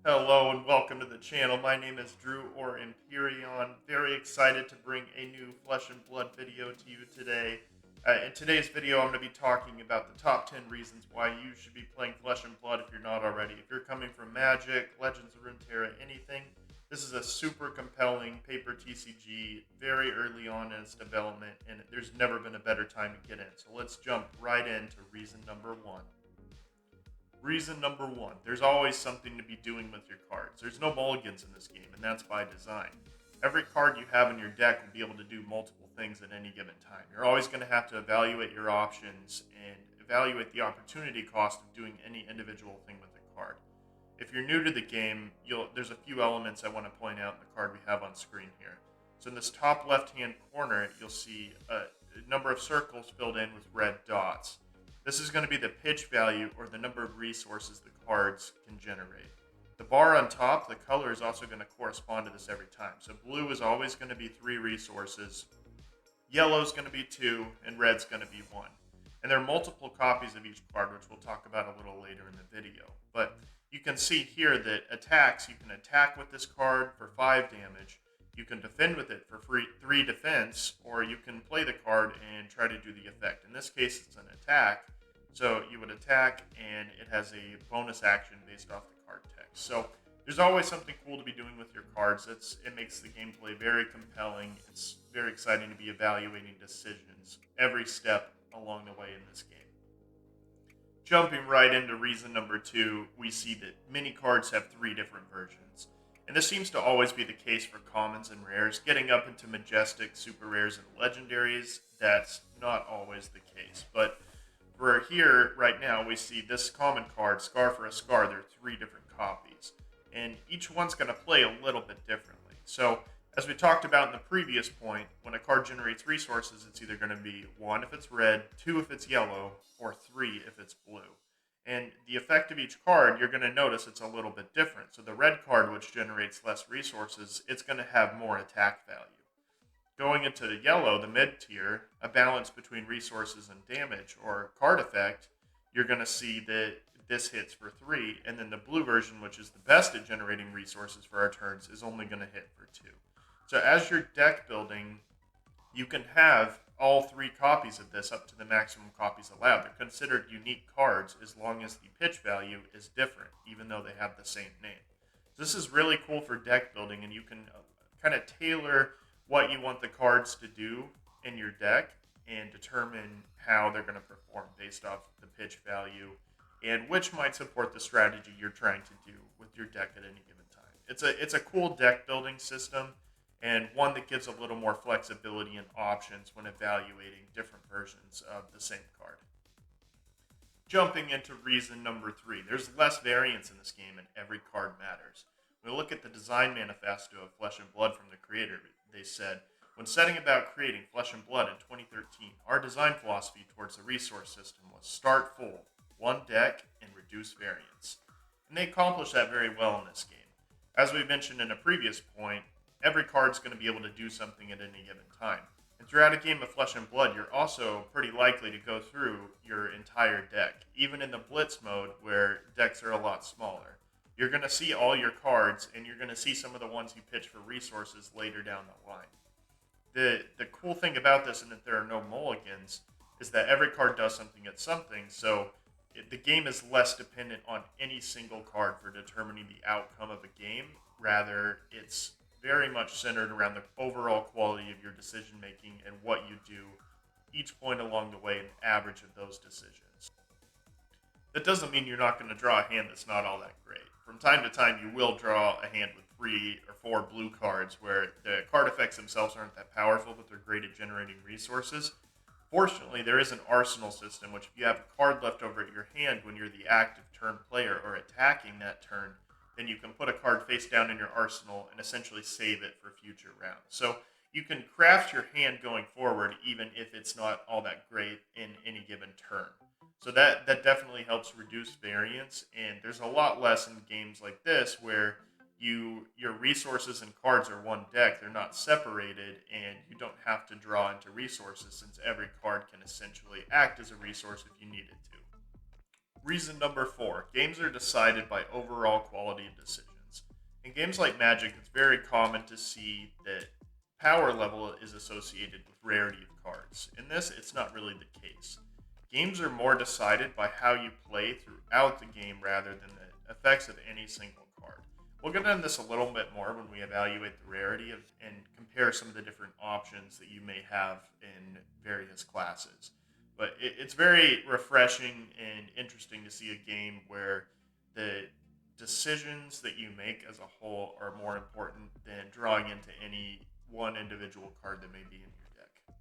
Hello and welcome to the channel. My name is Drew or Empyreon. Very excited to bring a new Flesh and Blood video to you today. In today's video, I'm going to be talking about the top 10 reasons why you should be playing Flesh and Blood if you're not already. If you're coming from Magic, Legends of Runeterra, anything, this is a super compelling paper TCG very early on in its development, and there's never been a better time to get in. So let's jump right into reason number one. Reason number one, there's always something to be doing with your cards. There's no mulligans in this game, and that's by design. Every card you have in your deck will be able to do multiple things at any given time. You're always going to have to evaluate your options and evaluate the opportunity cost of doing any individual thing with a card. If you're new to the game, there's a few elements I want to point out in the card we have on screen here. So in this top left-hand corner, you'll see a number of circles filled in with red dots. This is going to be the pitch value or the number of resources the cards can generate. The bar on top, the color, is also going to correspond to this every time. So blue is always going to be 3 resources, yellow is going to be 2, and red's going to be 1. And there are multiple copies of each card, which we'll talk about a little later in the video. But you can see here that attacks, you can attack with this card for 5 damage, you can defend with it for 3 defense, or you can play the card and try to do the effect. In this case, it's an attack, so you would attack, and it has a bonus action based off the card text. So there's always something cool to be doing with your cards. It makes the gameplay very compelling. It's very exciting to be evaluating decisions every step along the way in this game. Jumping right into reason number 2, we see that many cards have 3 different versions. And this seems to always be the case for commons and rares. Getting up into majestic, super rares, and legendaries, that's not always the case. But for here, right now, we see this common card, Scar for a Scar. There are 3 different copies. And each one's going to play a little bit differently. So, as we talked about in the previous point, when a card generates resources, it's either going to be 1 if it's red, 2 if it's yellow, or 3 if it's blue. And the effect of each card, you're going to notice it's a little bit different. So the red card, which generates less resources, it's going to have more attack value. Going into the yellow, the mid tier, a balance between resources and damage, or card effect, you're going to see that this hits for 3. And then the blue version, which is the best at generating resources for our turns, is only going to hit for 2. So as you're deck building, you can have all 3 copies of this up to the maximum copies allowed. They're considered unique cards as long as the pitch value is different, even though they have the same name. So this is really cool for deck building, and you can kind of tailor what you want the cards to do in your deck and determine how they're going to perform based off the pitch value and which might support the strategy you're trying to do with your deck at any given time. It's a cool deck building system, and one that gives a little more flexibility and options when evaluating different versions of the same card. Jumping into reason number 3, there's less variance in this game and every card matters. When we look at the design manifesto of Flesh and Blood from the creator, they said, when setting about creating Flesh and Blood in 2013, our design philosophy towards the resource system was start full, 1 deck, and reduce variance. And they accomplished that very well in this game. As we mentioned in a previous point, every card's going to be able to do something at any given time. And throughout a game of Flesh and Blood, you're also pretty likely to go through your entire deck. Even in the Blitz mode, where decks are a lot smaller. You're going to see all your cards, and you're going to see some of the ones you pitch for resources later down the line. The cool thing about this, and that there are no mulligans, is that every card does something at something, so the game is less dependent on any single card for determining the outcome of a game. Rather, it's very much centered around the overall quality of your decision making and what you do each point along the way and the average of those decisions. That doesn't mean you're not going to draw a hand that's not all that great. From time to time, you will draw a hand with 3 or 4 blue cards where the card effects themselves aren't that powerful, but they're great at generating resources. Fortunately, there is an arsenal system, which if you have a card left over at your hand when you're the active turn player or attacking that turn, then you can put a card face down in your arsenal and essentially save it for future rounds. So you can craft your hand going forward even if it's not all that great in any given turn. So that definitely helps reduce variance, and there's a lot less in games like this where your resources and cards are one deck. They're not separated, and you don't have to draw into resources since every card can essentially act as a resource if you need it to. Reason number 4, games are decided by overall quality of decisions. In games like Magic, it's very common to see that power level is associated with rarity of cards. In this, it's not really the case. Games are more decided by how you play throughout the game rather than the effects of any single card. We'll get into this a little bit more when we evaluate the rarity of, and compare some of the different options that you may have in various classes. But it's very refreshing and interesting to see a game where the decisions that you make as a whole are more important than drawing into any one individual card that may be in your deck.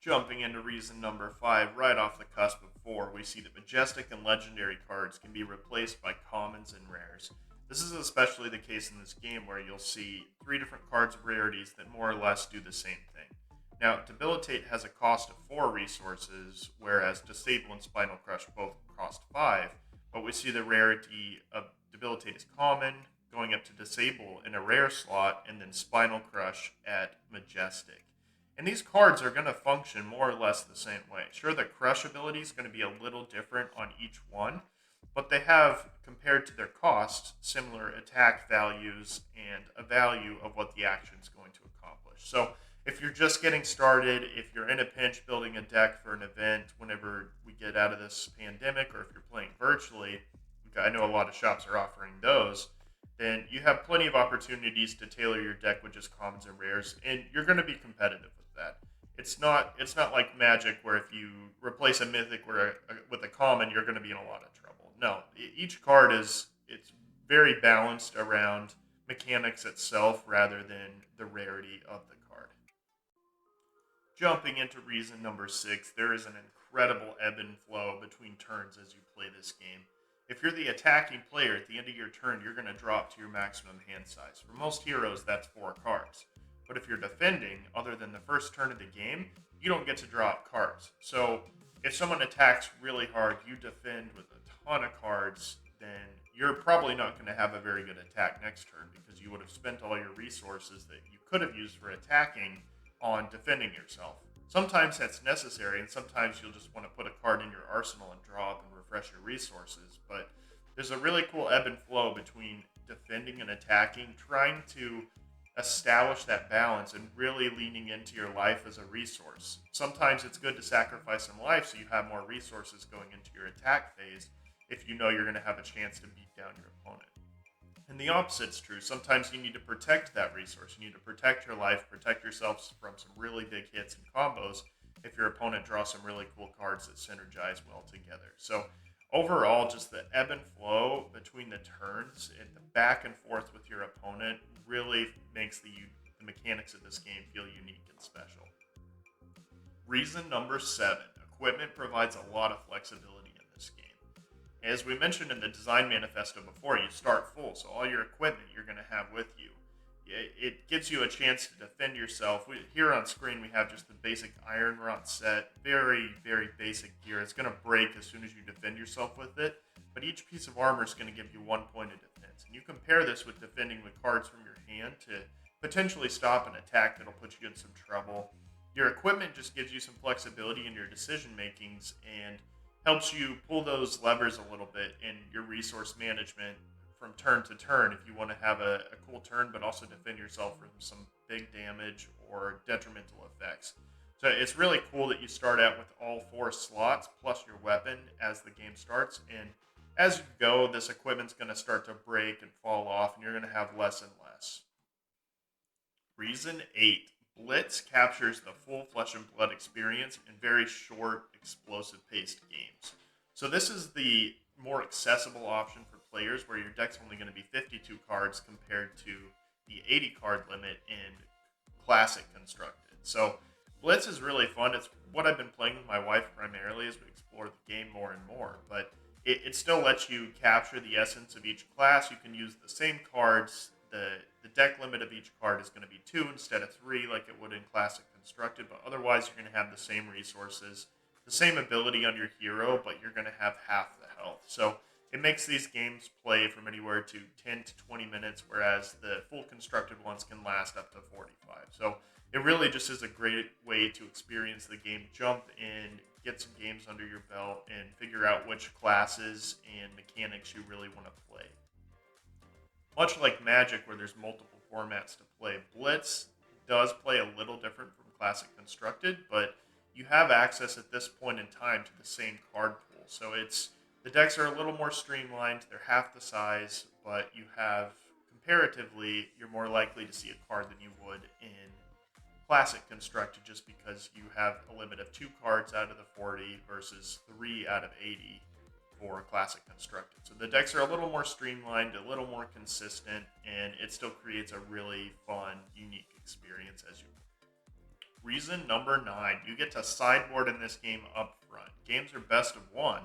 Jumping into reason number 5, right off the cusp of 4, we see that majestic and legendary cards can be replaced by commons and rares. This is especially the case in this game where you'll see 3 different cards of rarities that more or less do the same thing. Now, Debilitate has a cost of 4 resources, whereas Disable and Spinal Crush both cost 5, but we see the rarity of Debilitate is common, going up to Disable in a rare slot, and then Spinal Crush at Majestic. And these cards are going to function more or less the same way. Sure, the Crush ability is going to be a little different on each one, but they have, compared to their cost, similar attack values and a value of what the action is going to accomplish. So if you're just getting started, if you're in a pinch building a deck for an event whenever we get out of this pandemic, or if you're playing virtually, I know a lot of shops are offering those, then you have plenty of opportunities to tailor your deck with just commons and rares, and you're going to be competitive with that. It's not like Magic where if you replace a mythic with a common, you're going to be in a lot of trouble. No, each card it's very balanced around mechanics itself rather than the rarity of the card. Jumping into reason number 6, there is an incredible ebb and flow between turns as you play this game. If you're the attacking player, at the end of your turn, you're going to drop to your maximum hand size. For most heroes, that's 4 cards. But if you're defending, other than the first turn of the game, you don't get to drop cards. So if someone attacks really hard, you defend with a ton of cards, then you're probably not going to have a very good attack next turn because you would have spent all your resources that you could have used for attacking on defending yourself. Sometimes that's necessary, and sometimes you'll just want to put a card in your arsenal and draw up and refresh your resources. But there's a really cool ebb and flow between defending and attacking, trying to establish that balance and really leaning into your life as a resource. Sometimes it's good to sacrifice some life so you have more resources going into your attack phase if you know you're going to have a chance to beat down your opponent. And the opposite's true. Sometimes you need to protect that resource. You need to protect your life, protect yourself from some really big hits and combos if your opponent draws some really cool cards that synergize well together. So overall, just the ebb and flow between the turns and the back and forth with your opponent really makes the mechanics of this game feel unique and special. Reason number 7, equipment provides a lot of flexibility in this game. As we mentioned in the design manifesto before, you start full, so all your equipment you're going to have with you. It gives you a chance to defend yourself. Here on screen we have just the basic Iron Rod set, very, very basic gear. It's going to break as soon as you defend yourself with it, but each piece of armor is going to give you 1 point of defense. And you compare this with defending with cards from your hand to potentially stop an attack that'll put you in some trouble. Your equipment just gives you some flexibility in your decision makings and helps you pull those levers a little bit in your resource management from turn to turn if you want to have a cool turn but also defend yourself from some big damage or detrimental effects. So it's really cool that you start out with all 4 slots plus your weapon as the game starts, and as you go, this equipment's going to start to break and fall off and you're going to have less and less. Reason 8. Blitz captures the full flesh and blood experience in very short, explosive-paced games. So this is the more accessible option for players where your deck's only going to be 52 cards compared to the 80 card limit in Classic Constructed. So Blitz is really fun. It's what I've been playing with my wife primarily as we explore the game more and more. But it still lets you capture the essence of each class. You can use the same cards. The deck limit of each card is going to be 2 instead of 3 like it would in Classic Constructed, but otherwise you're going to have the same resources, the same ability on your hero, but you're going to have half the health. So it makes these games play from anywhere to 10 to 20 minutes, whereas the full constructed ones can last up to 45. So it really just is a great way to experience the game, jump in, get some games under your belt, and figure out which classes and mechanics you really want to play. Much like Magic, where there's multiple formats to play, Blitz does play a little different from Classic Constructed, but you have access at this point in time to the same card pool. So the decks are a little more streamlined. They're half the size, but you have comparatively, you're more likely to see a card than you would in Classic Constructed, just because you have a limit of 2 cards out of the 40 versus 3 out of 80 for Classic Constructed. So the decks are a little more streamlined, a little more consistent, and it still creates a really fun, unique experience as you. Reason number 9, you get to sideboard in this game up front. Games are best of 1,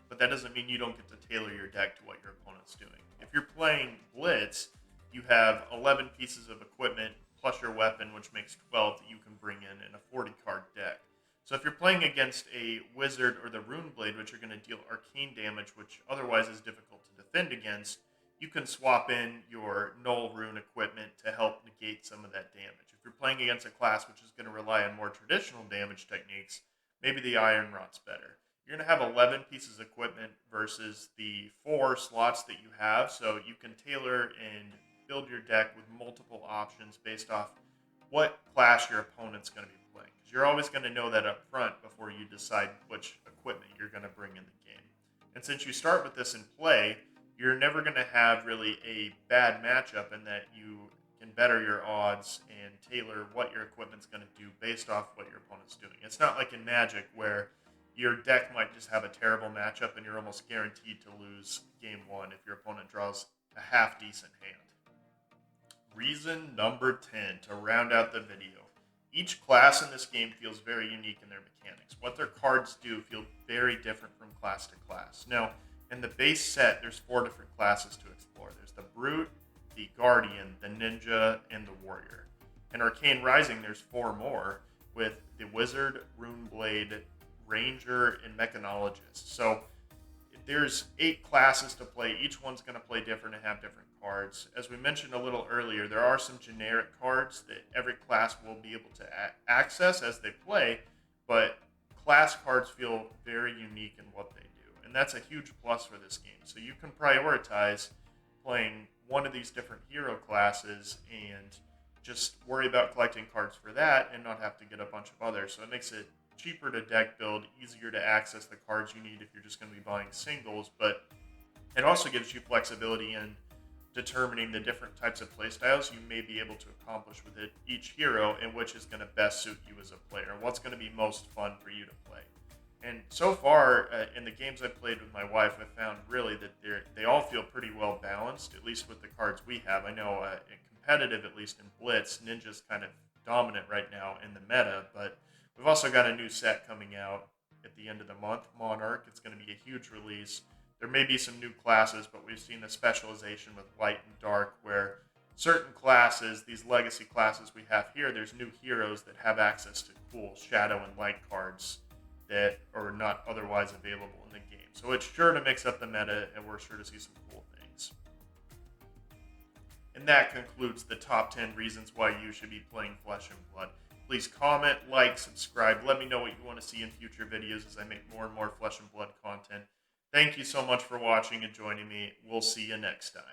but that doesn't mean you don't get to tailor your deck to what your opponent's doing. If you're playing Blitz, you have 11 pieces of equipment plus your weapon, which makes 12 that you can bring in a 40-card deck. So if you're playing against a Wizard or the Rune Blade, which are going to deal arcane damage, which otherwise is difficult to defend against, you can swap in your Null Rune equipment to help negate some of that damage. If you're playing against a class which is going to rely on more traditional damage techniques, maybe the Iron Rot's better. You're going to have 11 pieces of equipment versus the 4 slots that you have, so you can tailor and build your deck with multiple options based off what class your opponent's going to be playing. Because you're always going to know that up front before you decide which equipment you're going to bring in the game. And since you start with this in play, you're never going to have really a bad matchup in that you can better your odds and tailor what your equipment's going to do based off what your opponent's doing. It's not like in Magic where your deck might just have a terrible matchup and you're almost guaranteed to lose game 1 if your opponent draws a half-decent hand. Reason number 10 to round out the video. Each class in this game feels very unique in their mechanics. What their cards do feel very different from class to class. Now, in the base set, there's 4 different classes to explore. There's the Brute, the Guardian, the Ninja, and the Warrior. In Arcane Rising, there's 4 more, with the Wizard, Rune Blade, Ranger, and Mechanologist. So there's 8 classes to play. Each one's going to play different and have different cards. As we mentioned a little earlier, there are some generic cards that every class will be able to access as they play, but class cards feel very unique in what they do. And that's a huge plus for this game. So you can prioritize playing one of these different hero classes and just worry about collecting cards for that and not have to get a bunch of others. So it makes it cheaper to deck build, easier to access the cards you need if you're just going to be buying singles, but it also gives you flexibility in determining the different types of playstyles you may be able to accomplish with each hero and which is going to best suit you as a player, what's going to be most fun for you to play. And so far, in the games I've played with my wife, I've found really that they all feel pretty well balanced, at least with the cards we have. I know in competitive, at least in Blitz, Ninja's kind of dominant right now in the meta, but we've also got a new set coming out at the end of the month, Monarch. It's going to be a huge release. There may be some new classes, but we've seen the specialization with light and dark where certain classes, these legacy classes we have here, there's new heroes that have access to cool shadow and light cards that are not otherwise available in the game. So it's sure to mix up the meta, and we're sure to see some cool things. And that concludes the top 10 reasons why you should be playing Flesh and Blood. Please comment, like, subscribe. Let me know what you want to see in future videos as I make more and more Flesh and Blood content. Thank you so much for watching and joining me. We'll see you next time.